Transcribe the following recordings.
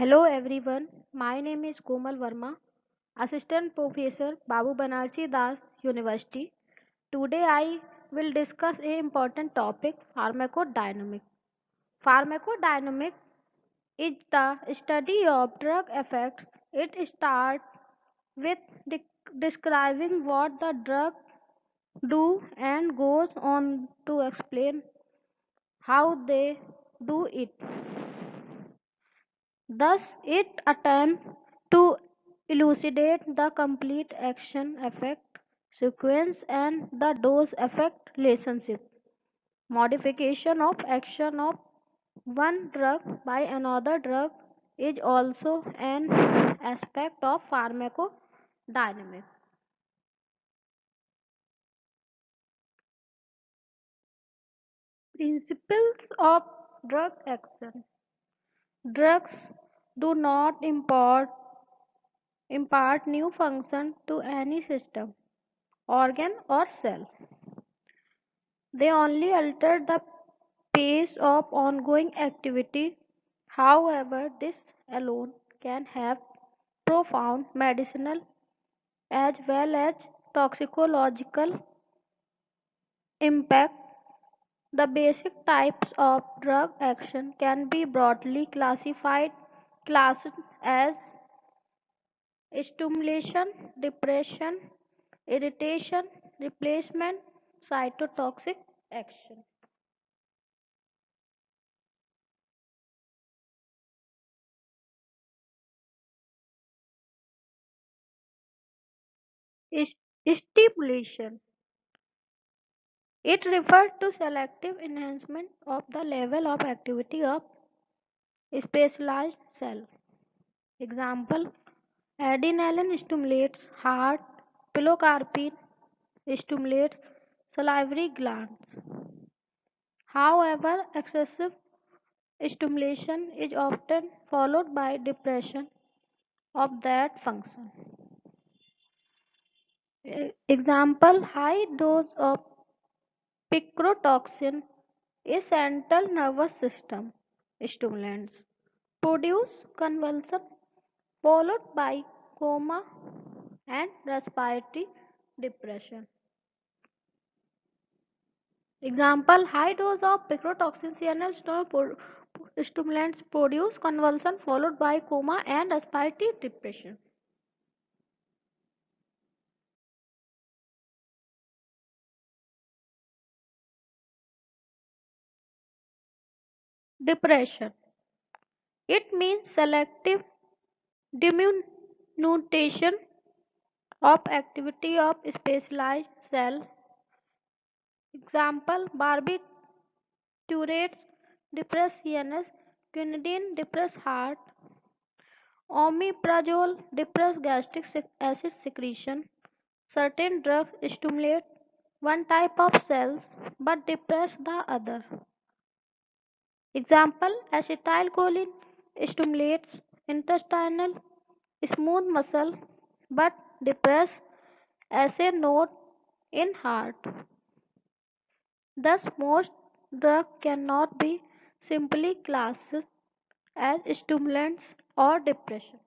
Hello everyone, my name is Komal Verma, Assistant Professor Babu Banarsi Das University. Today I will discuss a important topic pharmacodynamic. Pharmacodynamic is the study of drug effects. It starts with describing what the drug do and goes on to explain how they do it. Thus, it attempts to elucidate the complete action effect sequence and the dose effect relationship. Modification of action of one drug by another drug is also an aspect of pharmacodynamics. Principles of drug action. Drugs do not impart new function to any system, organ or cell. They only alter the pace of ongoing activity. However, this alone can have profound medicinal as well as toxicological impact. The basic types of drug action can be broadly classed as stimulation, depression, irritation, replacement, cytotoxic action. Is- Stimulation. It refers to selective enhancement of the level of activity of specialized cell. Example, adrenaline stimulates heart, pilocarpine stimulates salivary glands. However, excessive stimulation is often followed by depression of that function. Example, high dose of picrotoxin is central nervous system stimulants produce convulsion followed by coma and respiratory depression. Example, high dose of picrotoxin CNS stimulants produce convulsion followed by coma and respiratory depression. Depression. It means selective diminution of activity of specialized cell. Example, barbiturates depress CNS, quinidine depress heart, omeprazole depress gastric acid secretion. Certain drugs stimulate one type of cells but depress the other. Example, acetylcholine stimulates intestinal smooth muscle but depress acid node in heart. Thus, most drugs cannot be simply classed as stimulants or depression.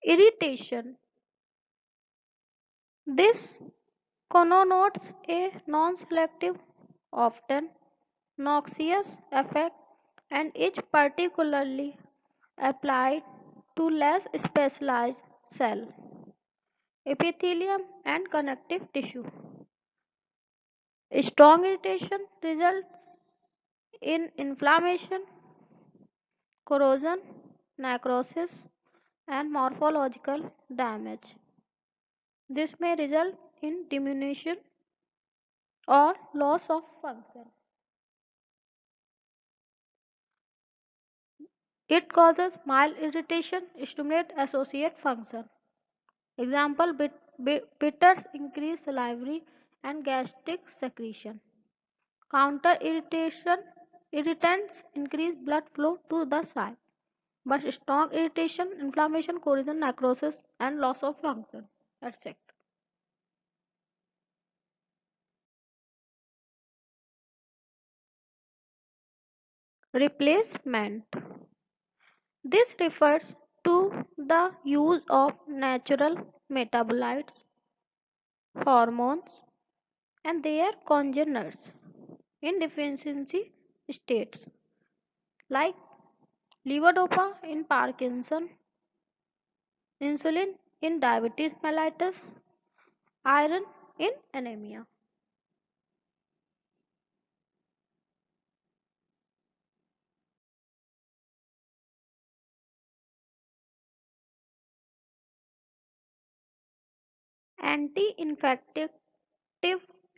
Irritation. This connotes a non-selective, often noxious effect and is particularly applied to less specialized cell, epithelium and connective tissue. Strong irritation results in inflammation, corrosion, necrosis, and morphological damage. This may result in diminution or loss of function. It causes mild irritation, stimulate associate function. Example, bitters increase salivary and gastric secretion. Counter irritation irritants increase blood flow to the site. but strong irritation, inflammation, corrosion, necrosis, and loss of function. That's it. Replacement. This refers to the use of natural metabolites, hormones, and their congeners in deficiency states like levodopa in Parkinson, insulin in diabetes mellitus, iron in anemia. Anti-infective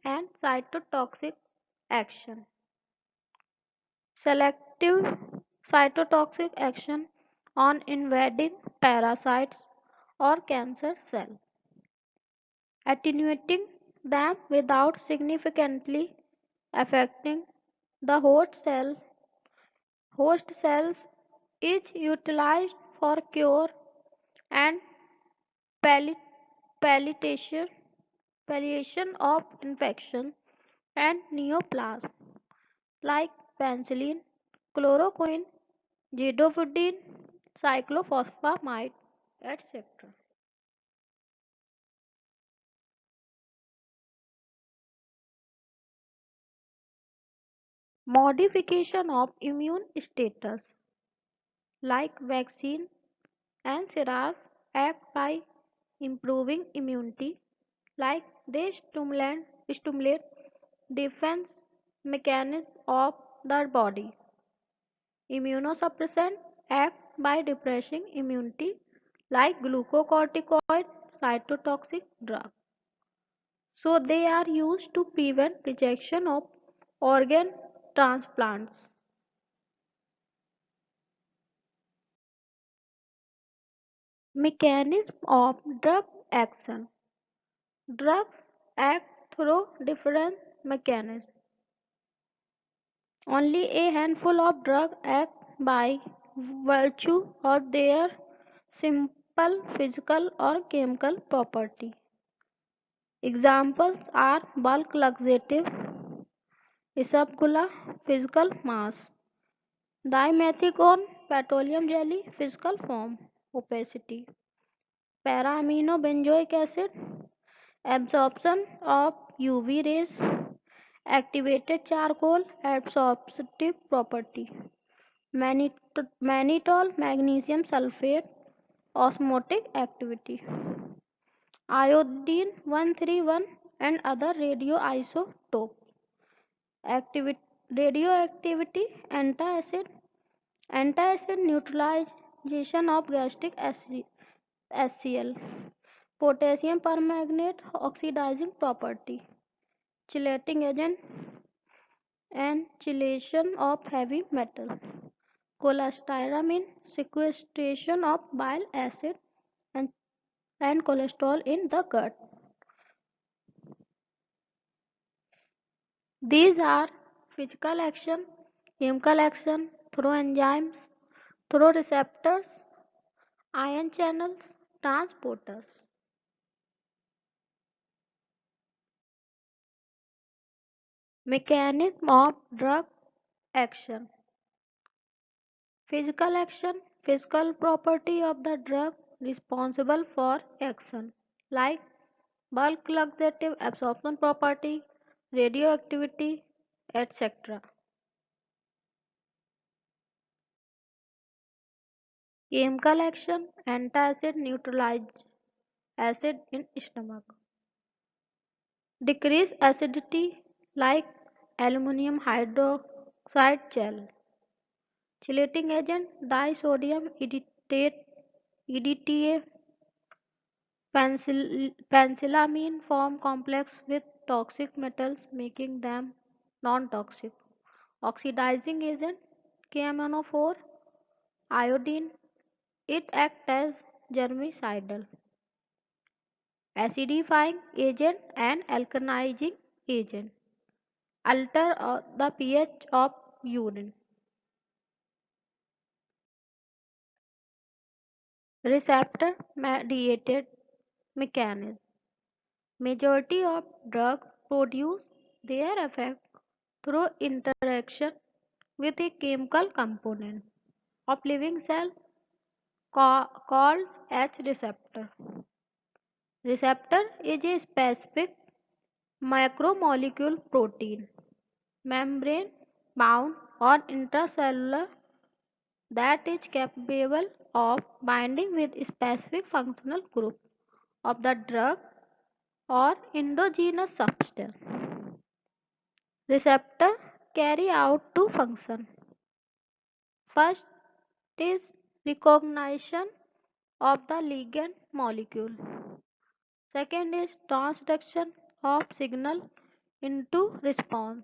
and cytotoxic action. Selective cytotoxic action on invading parasites or cancer cells, attenuating them without significantly affecting the host cells is utilized for cure and palli- palliation, palliation of infection and neoplasm like penicillin, chloroquine, zidovudine, cyclophosphamide, etc. Modification of immune status like vaccine and sera's act by improving immunity like they stimulate defense mechanism of the body. Immunosuppressant act by depressing immunity like glucocorticoid cytotoxic drug. So they are used to prevent rejection of organ transplants. Mechanism of drug action. Drugs act through different mechanisms. Only a handful of drugs act by virtue of their simple physical or chemical property. Examples are bulk laxative, isabgula, physical mass, dimethicone, petroleum jelly, physical form, opacity, para-aminobenzoic acid, absorption of UV rays, activated charcoal, absorptive property, mannitol, magnesium sulfate, osmotic activity, iodine 131 and other radioisotopes, activity, radioactivity, antacid neutralization of gastric HCl, potassium permanganate oxidizing property, chelating agent and chelation of heavy metal, cholestyramine sequestration of bile acid and, and cholesterol in the gut. These are physical action, chemical action through enzymes, through receptors, ion channels, transporters. Mechanism of drug action. Physical action, physical property of the drug responsible for action, like bulk laxative absorption property, radioactivity, etc. Chemical action, antacid neutralize acid in stomach. Decrease acidity like aluminum hydroxide gel. Chelating agent disodium EDTA penicillamine form complex with toxic metals making them non-toxic. Oxidizing agent KMNO4 iodine it acts as germicidal. Acidifying agent and alkalizing agent alter the pH of urine. Receptor mediated mechanism. Majority of drugs produce their effect through interaction with a chemical component of living cell called H receptor. Receptor is a specific macromolecule protein, membrane bound or intracellular, that is capable of binding with specific functional group of the drug or endogenous substance. Receptor carry out two functions. First is recognition of the ligand molecule. Second is transduction of signal into response.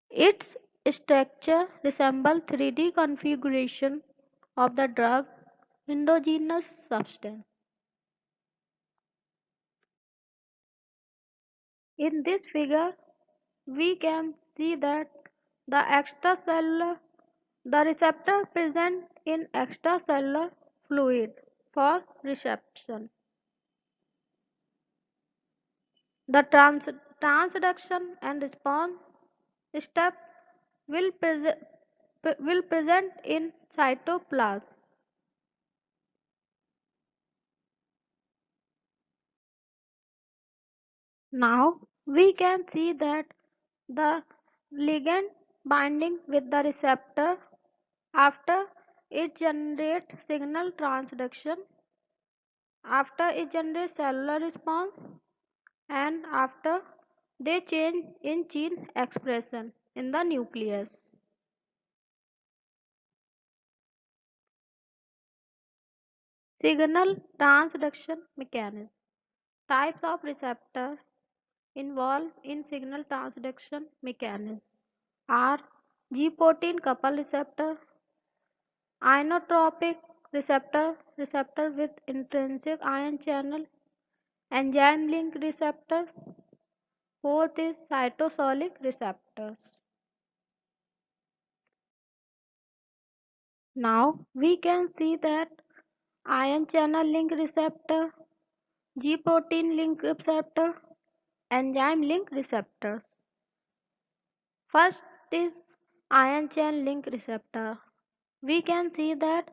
Its structure resembles 3D configuration of the drug endogenous substance. In this figure, we can see that the extracellular the receptor present in extracellular fluid for reception. The transduction and response step will, will present in cytoplasm. Now we can see that the ligand binding with the receptor after it generates signal transduction, after it generates cellular response, and after they change in gene expression in the nucleus. Signal transduction mechanism. Types of receptor involved in signal transduction mechanism are G protein couple receptor, ionotropic receptor, receptor with intrinsic ion channel, enzyme link receptor. Fourth is cytosolic receptors. Now we can see that ion channel link receptor, G protein link receptor, enzyme link receptors. First is ion chain link receptor. We can see that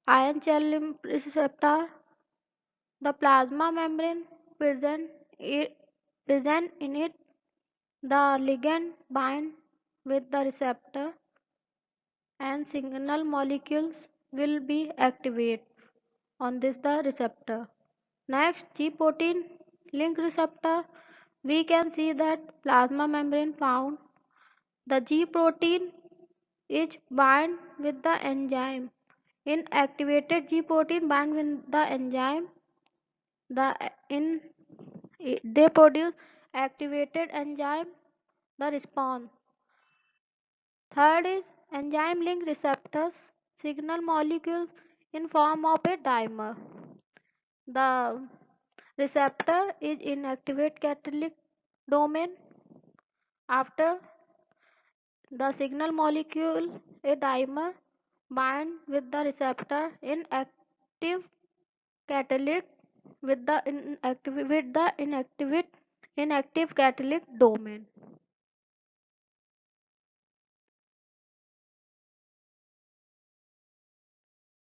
ion chain link receptor, the plasma membrane present in it, the ligand bind with the receptor and signal molecules will be activated on this the receptor. Next, G protein link receptor, we can see that plasma membrane found. The G protein is bind with the enzyme. In activated G protein bind with the enzyme, the in they produce activated enzyme, the response. Third is enzyme link receptors, signal molecules in form of a dimer. The receptor is in activate catalytic domain. After the signal molecule, a dimer, bind with the receptor in active catalytic with the inactive catalytic domain.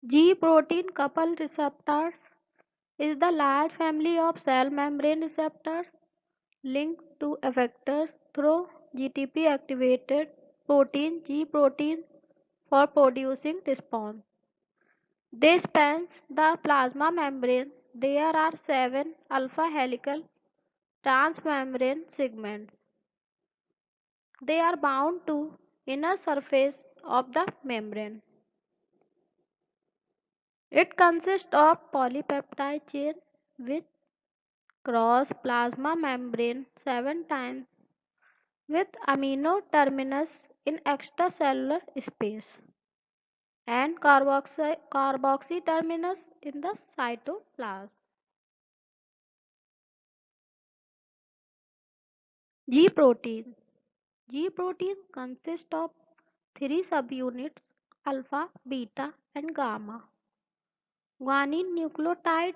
G protein coupled receptors is the large family of cell membrane receptors linked to effectors through GTP activated protein G protein for producing response. They span the plasma membrane. There are 7 alpha helical transmembrane segments. They are bound to inner surface of the membrane. It consists of polypeptide chain which cross plasma membrane 7 times with amino terminus in extracellular space and carboxy terminus in the cytoplasm. G protein. G protein consists of 3 subunits alpha, beta and gamma. Guanine nucleotide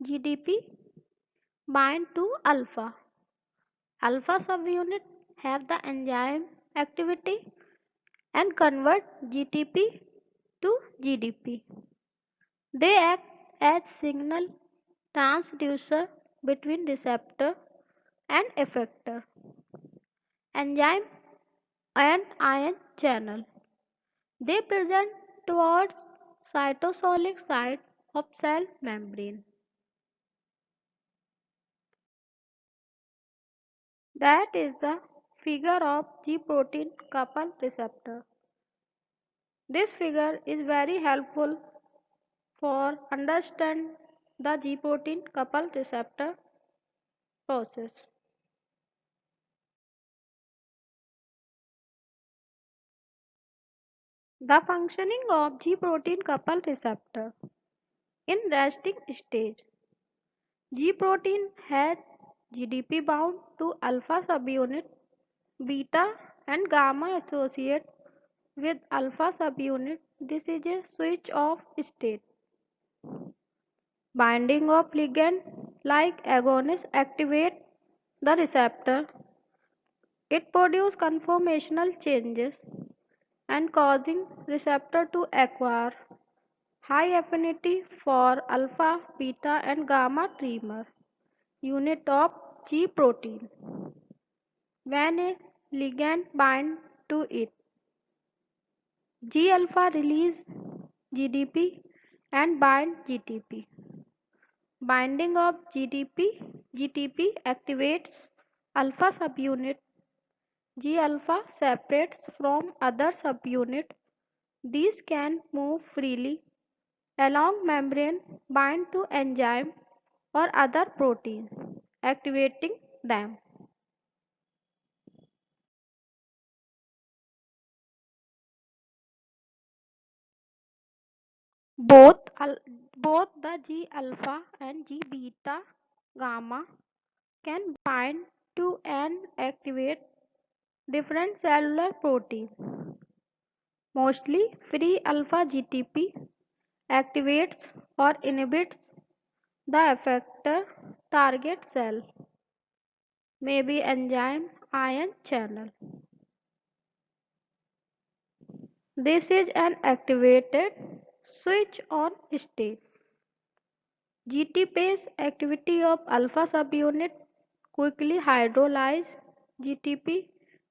GDP bind to alpha. Alpha subunit have the enzyme activity and convert GTP to GDP. They act as signal transducer between receptor and effector, enzyme and ion channel. They present towards cytosolic side of cell membrane. That is the figure of G protein couple receptor. This figure is very helpful for understand the G protein couple receptor process. The functioning of G protein couple receptor. In resting stage, G protein has GDP bound to alpha subunit, beta and gamma associate with alpha subunit. This is a switch off state. Binding of ligand like agonist activate the receptor. It produces conformational changes and causing receptor to acquire high affinity for alpha, beta and gamma trimer unit of G protein. When a ligand binds to it, G alpha release GDP and bind GTP. Binding of GTP activates alpha subunit. G alpha separates from other subunit. These can move freely along membrane, bind to enzyme or other protein, activating them. Both, both the G alpha and G beta gamma can bind to and activate different cellular proteins. Mostly free alpha GTP activates or inhibits the effector target cell, maybe enzyme ion channel. This is an activated switch on state. GTPase activity of alpha subunit quickly hydrolyze GTP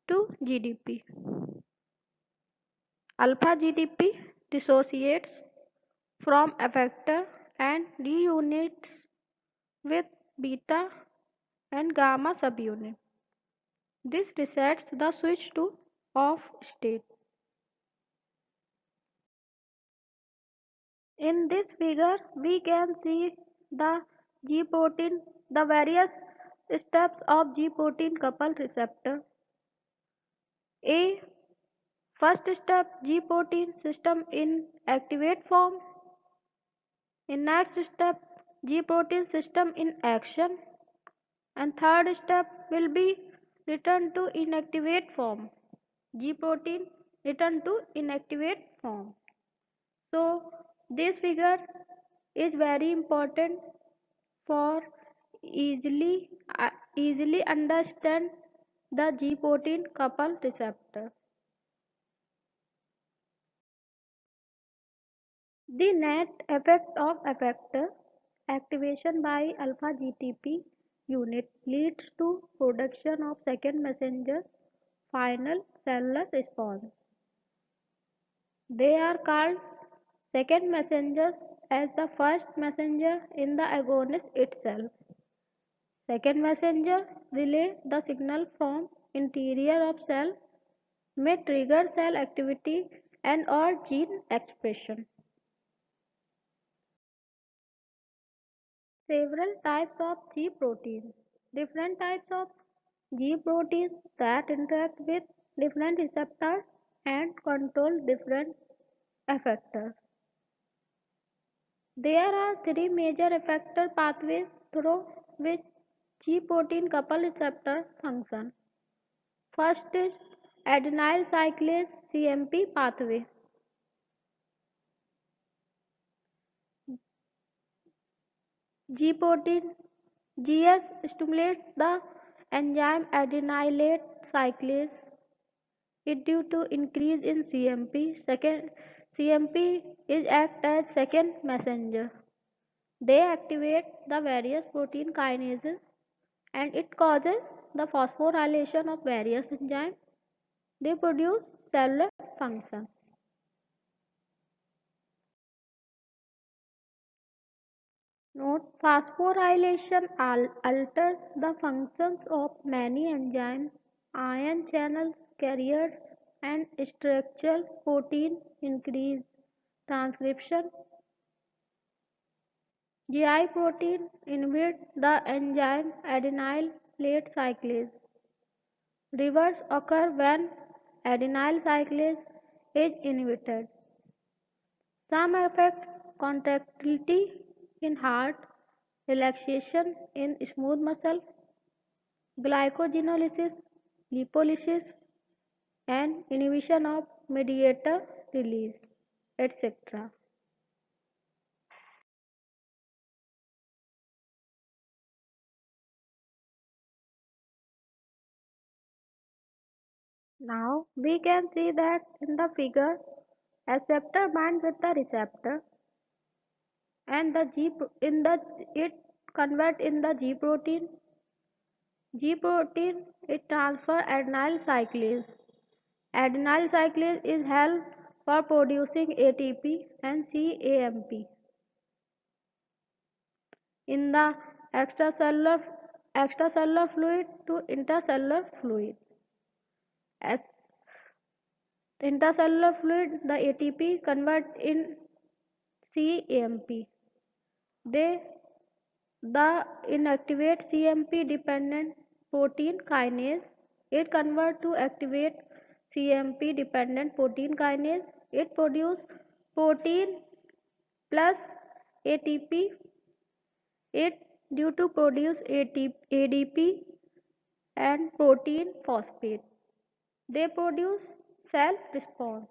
to GDP. Alpha GDP dissociates from effector and reunites with beta and gamma subunit. This resets the switch to off state. In this figure, we can see the G protein, the various steps of G protein couple receptor. A first step G protein system in activate form. In next step G protein system in action. And third step will be return to inactivate form. G protein return to inactivate form. So this figure is very important for easily easily understand the G protein couple receptor. The net effect of effector activation by alpha GTP unit leads to production of second messenger final cellular response. They are called second messengers as the first messenger in the agonist itself. Second messenger relay the signal from interior of cell, may trigger cell activity and or gene expression. Several types of G proteins. Different types of G proteins that interact with different receptors and control different effectors. There are three major effector pathways through which G protein couple receptor function. First is adenyl cyclase CMP pathway. G protein GS stimulates the enzyme adenylate cyclase. It due to increase in CMP. Second, CMP is act as second messenger. They activate the various protein kinases and it causes the phosphorylation of various enzymes. They produce cellular function. Note: phosphorylation alters the functions of many enzymes, ion channel carriers, and structural protein increase transcription. GI protein inhibit the enzyme adenyl late cyclase. Reverse occur when adenyl cyclase is inhibited. Some affect contractility in heart, relaxation in smooth muscle, glycogenolysis, lipolysis, and inhibition of mediator release, etc. Now we can see that in the figure, acceptor binds with the receptor and the in the it convert in the G protein. G protein it transfer adenyl cyclase. Adenyl cyclase is help for producing ATP and CAMP. In the extracellular extracellular fluid to intercellular fluid. As intercellular fluid, the ATP convert in CAMP. They the inactivate CMP dependent protein kinase. It convert to activate CMP dependent protein kinase. It produce protein plus ATP. It due to produce ADP and protein phosphate. They produce cell response.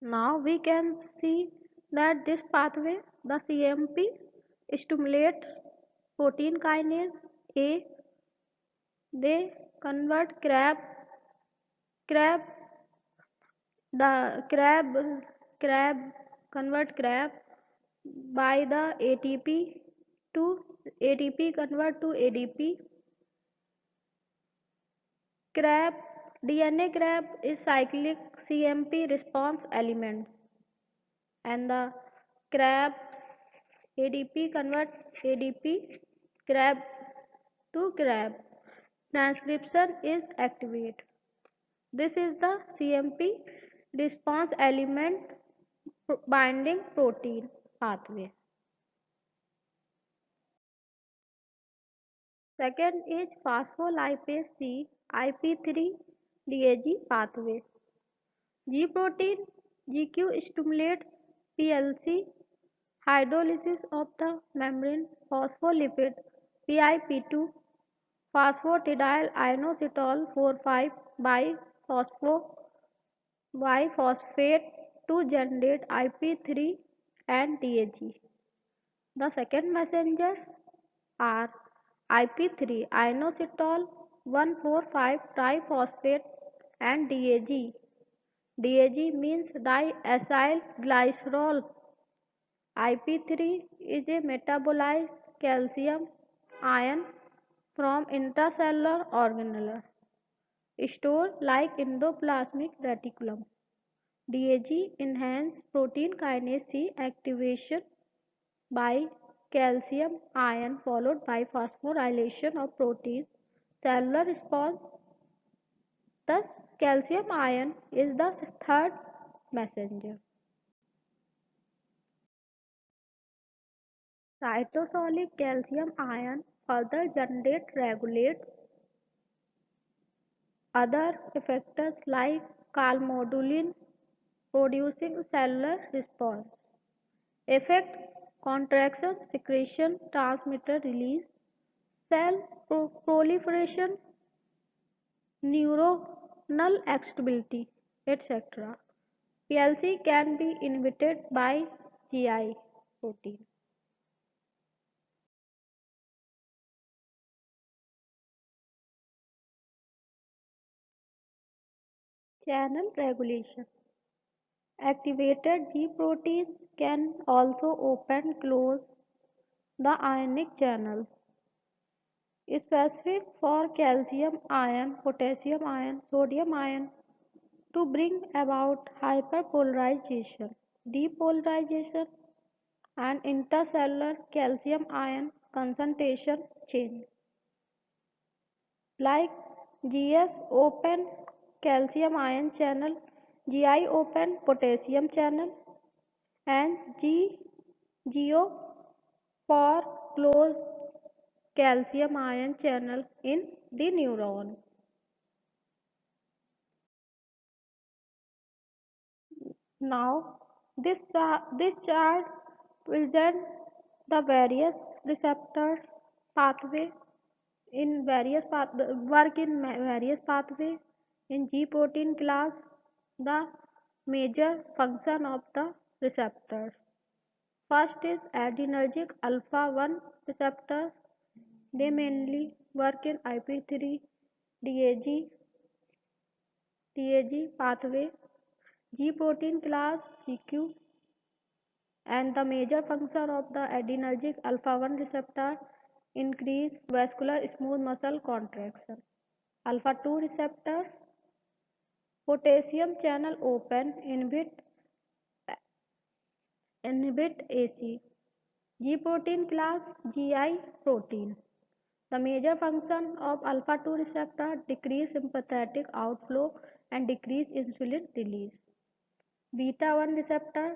Now we can see that this pathway, the CMP, stimulates protein kinase A. They convert crab the crab convert crab by the ATP to ATP convert to ADP. Crab DNA crab is cyclic CMP response element and the crab's ADP convert ADP crab to crab. Transcription is activate. This is the CMP response element binding protein pathway. Second is phospholipase C IP3 DAG pathway. G protein GQ stimulates PLC hydrolysis of the membrane phospholipid PIP2 phosphatidyl inositol 4,5 biphosphate to generate IP3 and DAG. The second messengers are IP3 inositol 1,4,5 triphosphate and DAG. DAG means diacyl glycerol. IP3 is a metabolized calcium ion from intracellular organelle stored like endoplasmic reticulum. DAG enhances protein kinase C activation by calcium ion followed by phosphorylation of protein cellular response. Thus, calcium ion is the third messenger. Cytosolic calcium ion further regulates other effectors like calmodulin producing cellular response. Effects contraction, secretion, transmitter release, cell proliferation, neuronal stability, etc. PLC can be inhibited by GI protein. Channel regulation. Activated G proteins can also open close the ionic channel, specific for calcium ion, potassium ion, sodium ion, to bring about hyperpolarization, depolarization, and intercellular calcium ion concentration change. Like GS open calcium ion channel, GI open potassium channel, and GO for closed calcium ion channel in the neuron. Now, this chart presents the various receptors pathway in various work in various pathway in G protein class. The major function of the receptors. First is adrenergic alpha 1 receptor. They mainly work in IP3 DAG pathway, G protein class GQ, and the major function of the adrenergic alpha 1 receptor increase vascular smooth muscle contraction. Alpha 2 receptors potassium channel open inhibit AC. G protein class GI protein. The major function of alpha 2 receptor decrease sympathetic outflow and decrease insulin release. Beta 1 receptor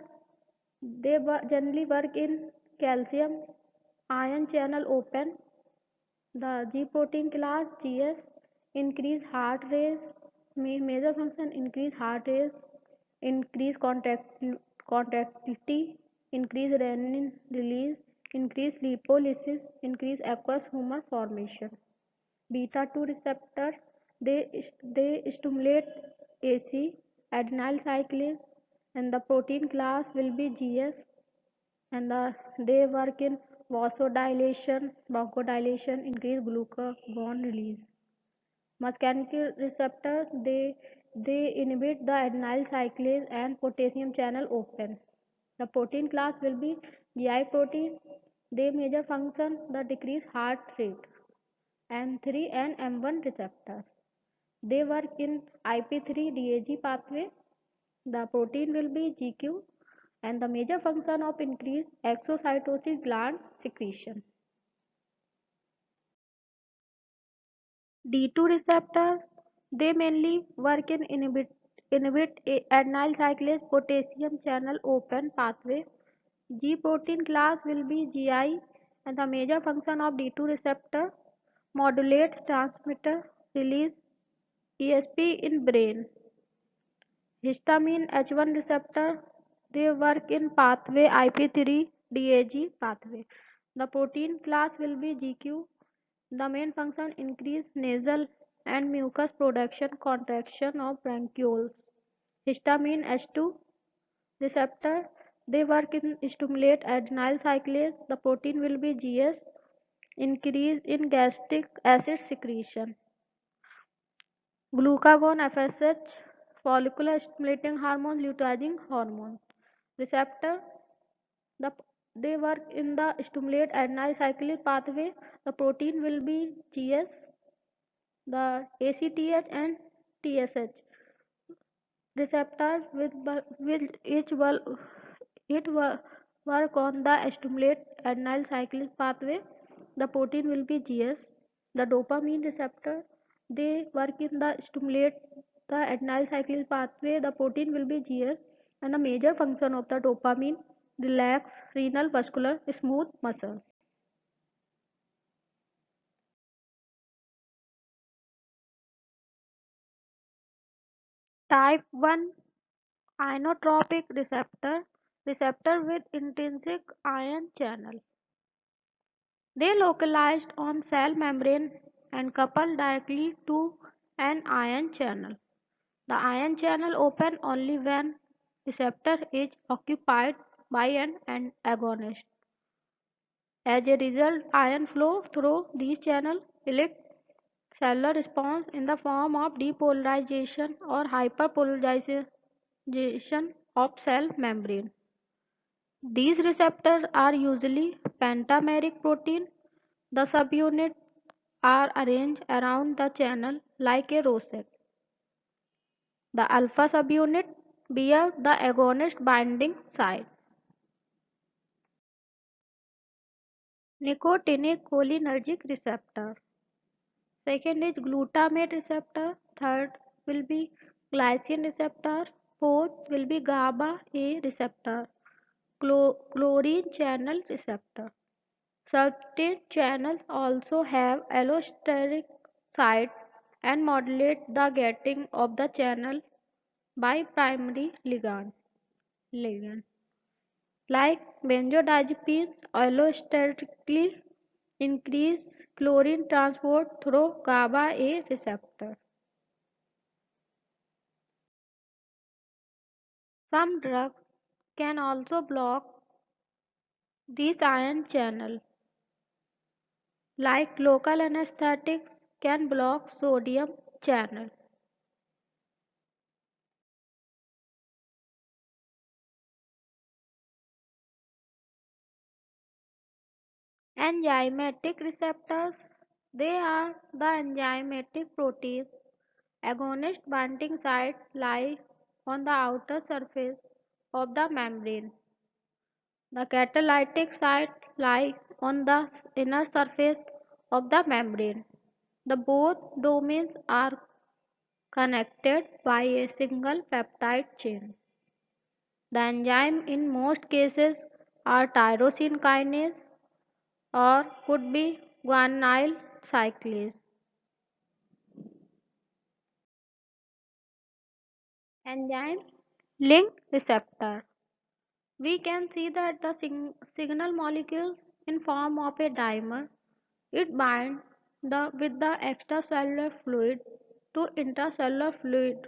they generally work in calcium ion channel open. The G protein class GS increase heart rate, major function increase heart rate, increase contractility, increase renin release, increase lipolysis, increase aqueous humor formation. Beta 2 receptor they stimulate AC adenyl cyclase, and the protein class will be GS, and they work in vasodilation, bronchodilation, increase glucagon release. Muscarinic receptor they inhibit the adenyl cyclase and potassium channel open. The protein class will be GI protein. They major function the decrease heart rate. M3 and M1 receptor. They work in IP3 DAG pathway. The protein will be GQ, and the major function of increase exocytosis gland secretion. D2 receptor they mainly work in inhibit adenyl cyclase potassium channel open pathway. G protein class will be GI, and the major function of D2 receptor modulates transmitter release ESP in brain. Histamine H1 receptor they work in pathway IP3 DAG pathway. The protein class will be GQ. The main function increase nasal and mucus production contraction of bronchioles. Histamine H2 receptor they work in stimulate adenyl cyclase. The protein will be GS. Increase in gastric acid secretion. Glucagon FSH follicular stimulating hormone luteinizing hormone receptor the they work in the stimulate adenyl cyclic pathway. The protein will be GS, the ACTH and TSH receptors with each it work on the stimulate adenyl cyclic pathway. The protein will be GS. The dopamine receptor they work in the stimulate the adenyl cyclic pathway. The protein will be GS, and the major function of the dopamine relax renal vascular smooth muscle. Type 1 inotropic receptor with intrinsic ion channel. They localized on cell membrane and coupled directly to an ion channel. The ion channel open only when receptor is occupied by an agonist. As a result, ion flow through these channels elicits cellular response in the form of depolarization or hyperpolarization of cell membrane. These receptors are usually pentameric protein. The subunits are arranged around the channel like a rosette. The alpha subunit bears the agonist binding site. Nicotinic cholinergic receptor. Second is glutamate receptor. Third will be glycine receptor. Fourth will be GABA A receptor. Chlorine channel receptor. Certain channels also have allosteric site and modulate the gating of the channel by primary ligand. Like benzodiazepines allosterically increase chlorine transport through GABA A receptor. Some drugs can also block these ion channels, like local anesthetics can block sodium channel. Enzymatic receptors, they are the enzymatic proteins. Agonist binding sites lie on the outer surface of the membrane. The catalytic site lies on the inner surface of the membrane. The both domains are connected by a single peptide chain. The enzyme in most cases are tyrosine kinase or could be guanylyl cyclase. Enzyme link receptor. We can see that the signal molecules in form of a dimer, it binds with the extracellular fluid to intracellular fluid.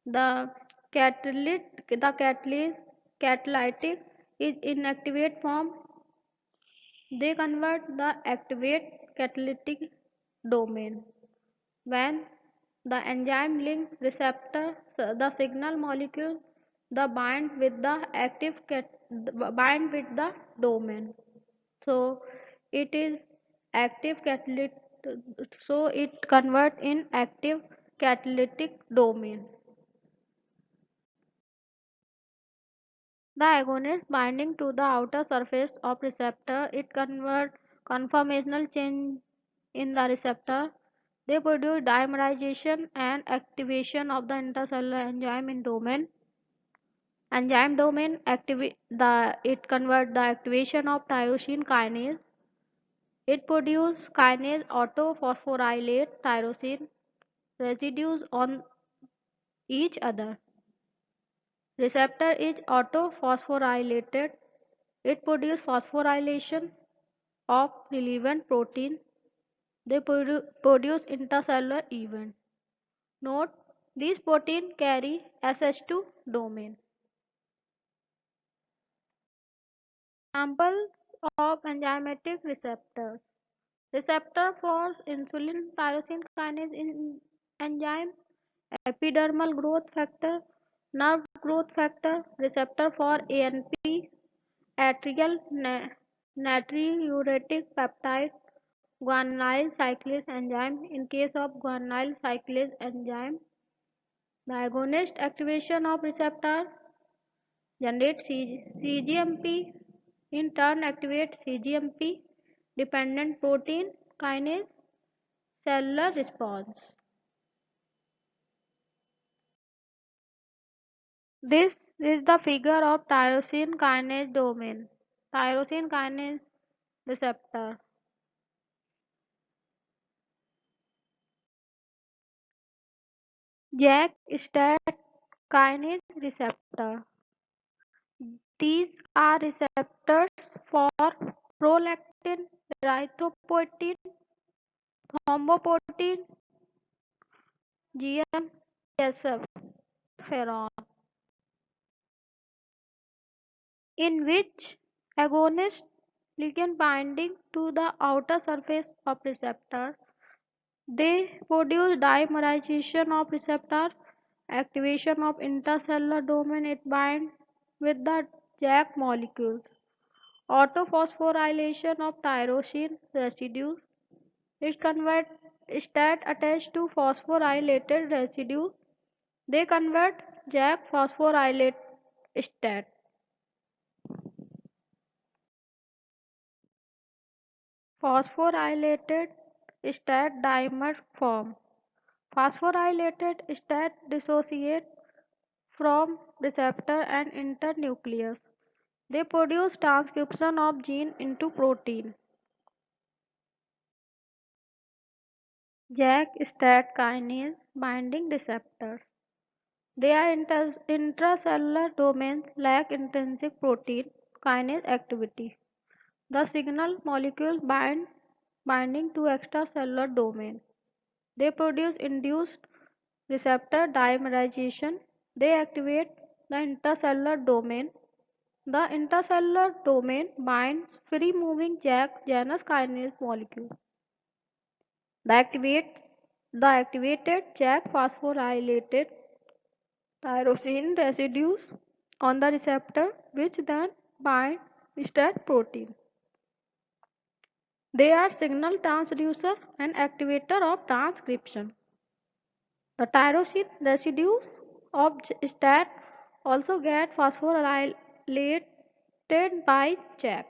The catalytic is inactivate form. They convert the activate catalytic domain. When the enzyme link receptor, the signal molecule, the bind with the domain. So it is active catalytic. So it convert in active catalytic domain. The agonist binding to the outer surface of receptor, it convert conformational change in the receptor. They produce dimerization and activation of the intercellular enzyme in domain. Enzyme domain it convert the activation of tyrosine kinase. It produces kinase autophosphorylate tyrosine residues on each other. Receptor is autophosphorylated. It produces phosphorylation of relevant protein. They produce intercellular event. Note, these proteins carry SH2 domain. Examples of enzymatic receptors. Receptor for insulin tyrosine kinase in enzyme, epidermal growth factor, nerve growth factor, receptor for ANP, atrial natriuretic peptide, guanylyl cyclase enzyme. In case of guanylyl cyclase enzyme, the agonist activation of receptor generate CGMP, in turn activate CGMP dependent protein kinase cellular response. This is the figure of tyrosine kinase domain. Tyrosine kinase receptor. JAK STAT kinase receptor. These are receptors for prolactin, erythropoietin, thrombopoietin, GM, CSF, ferron. in which agonist ligand binding to the outer surface of receptor. They produce dimerization of receptor, activation of intercellular domain. It binds with the JAK molecules, autophosphorylation of tyrosine residues. It converts stat attached to phosphorylated residue. They convert JAK phosphorylate stat. Phosphorylated stat dimer form. Phosphorylated stat dissociate from receptor and enter nucleus. They produce transcription of gene into protein. JAK stat kinase binding receptors. They are intracellular domains lack intrinsic protein kinase activity. The signal molecules binding to extracellular domain. They produce induced receptor dimerization. They activate the intercellular domain. The intercellular domain binds free-moving JAK Janus kinase molecule. The activate the activated JAK phosphorylated tyrosine residues on the receptor which then bind STAT protein. They are signal transducer and activator of transcription. The tyrosine residues of STAT also get phosphorylated by JAK.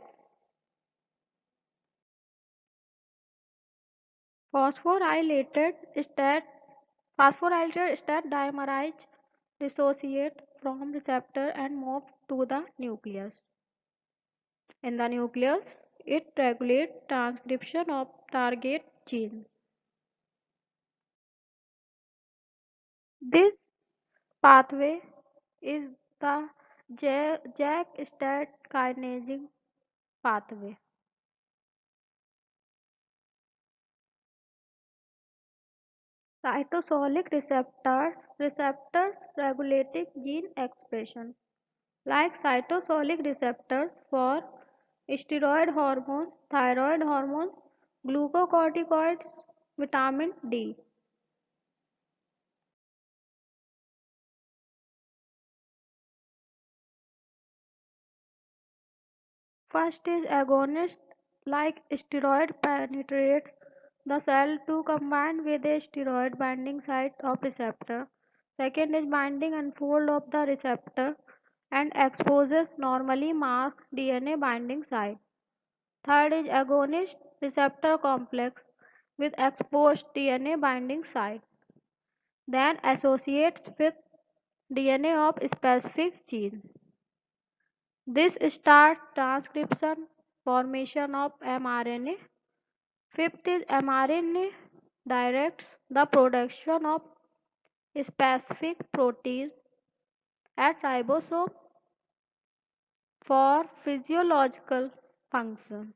Phosphorylated stat phosphorylated stat dimerize dissociate from receptor and move to the nucleus. In the nucleus, it regulates transcription of target gene. This pathway is the JAK-STAT kinase pathway. Cytosolic receptors regulating gene expression, like cytosolic receptors for steroid hormones, thyroid hormones, glucocorticoids, vitamin D. First is agonist, like steroid penetrates the cell to combine with a steroid binding site of receptor. Second is binding unfold of the receptor and exposes normally masked DNA binding site. Third is agonist receptor complex with exposed DNA binding site. Then associates with DNA of specific gene. This starts transcription formation of mRNA. Fifth is mRNA directs the production of specific proteins at ribosome for physiological function.